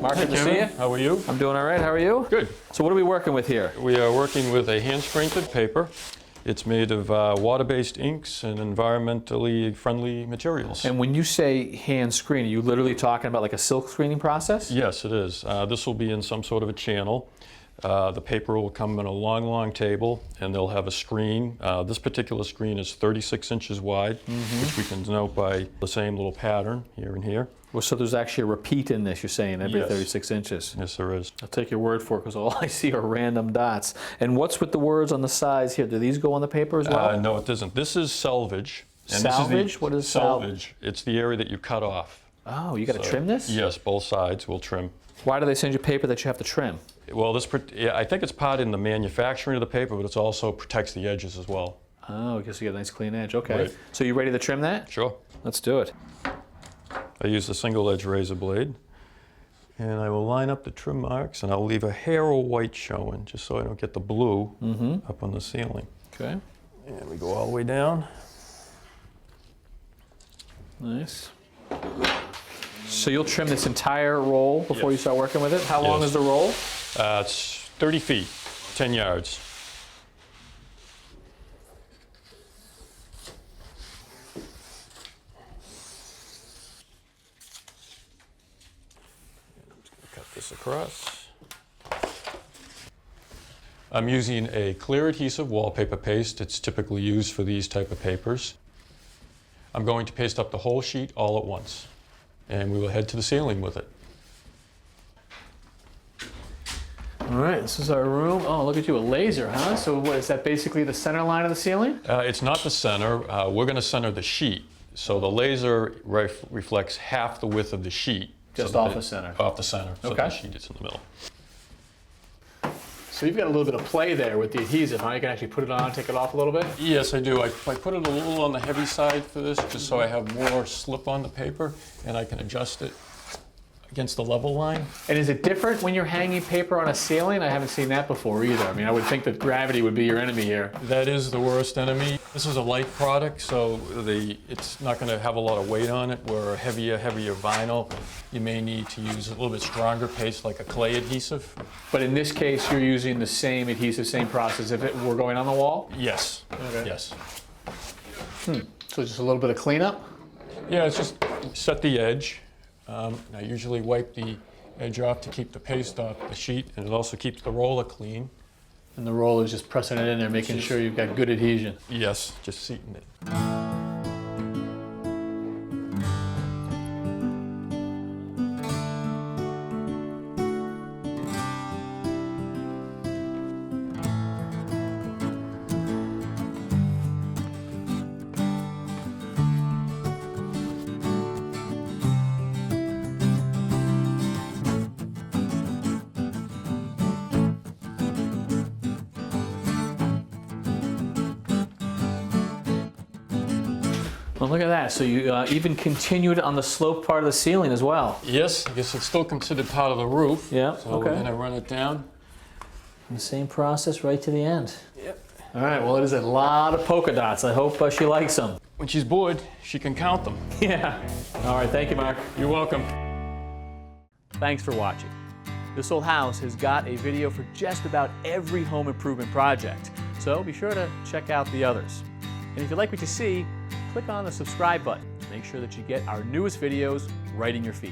Mark, good to see you. How are you? I'm doing all right. How are you? Good. So what are we working with here? We are working with a hand-sprinkled paper. It's made of water-based inks and environmentally friendly materials. And when you say hand screen, are you literally talking about like a silk screening process? Yes, it is. This will be in some sort of a channel. The paper will come in a long, long table, and they'll have a screen. This particular screen is 36 inches wide, which we can note by the same little pattern here and here. Well, so there's actually a repeat in this, you're saying, every 36 inches. Yes, there is. I'll take your word for it, because all I see are random dots. And what's with the words on the sides here? Do these go on the paper as well? No, it doesn't. This is selvage. And salvage? What is salvage? It's the area that you cut off. Oh, you got to trim this? Yes, both sides will trim. Why do they send you paper that you have to trim? Well, I think it's part in the manufacturing of the paper, but it also protects the edges as well. Oh, because you get a nice clean edge. Okay. Right. So you ready to trim that? Sure. Let's do it. I use a single-edge razor blade, and I will line up the trim marks, and I'll leave a hair of white showing, just so I don't get the blue up on the ceiling. Okay. And we go all the way down. Nice. So you'll trim this entire roll before you start working with it? How long is the roll? It's 30 feet, 10 yards. Cut this across. I'm using a clear adhesive wallpaper paste. It's typically used for these type of papers. I'm going to paste up the whole sheet all at once, and we will head to the ceiling with it. All right, this is our room. Oh, look at you, a laser, huh? So what, is that basically the center line of the ceiling? It's not the center. We're going to center the sheet. So the laser reflects half the width of the sheet. Just off the center? Off the center, so okay. the sheet is in the middle. So you've got a little bit of play there with the adhesive, huh? You can actually put it on, take it off a little bit? Yes, I do. I put it a little on the heavy side for this, just so I have more slip on the paper, and I can adjust it against the level line. And is it different when you're hanging paper on a ceiling? I haven't seen that before either. I mean, I would think that gravity would be your enemy here. That is the worst enemy. This is a light product, so it's not going to have a lot of weight on it. Where a heavier vinyl, you may need to use a little bit stronger paste, like a clay adhesive. But in this case, you're using the same adhesive, same process if it were going on the wall? Yes. Okay. Yes. So just a little bit of cleanup? Yeah, it's just set the edge. I usually wipe the edge off to keep the paste off the sheet, and it also keeps the roller clean. And the roller is just pressing it in there, making sure you've got good adhesion. Yes, just seating it. Well, look at that. So you even continued on the slope part of the ceiling as well. Yes, I guess it's still considered part of the roof. Yeah, so we're going to run it down. And the same process right to the end. Yep. All right, well, it is a lot of polka dots. I hope she likes them. When she's bored, she can count them. Yeah. All right, thank you, Mark. You're welcome. Thanks for watching. This Old House has got a video for just about every home improvement project, so be sure to check out the others. And if you like what you see, click on the subscribe button to make sure that you get our newest videos right in your feed.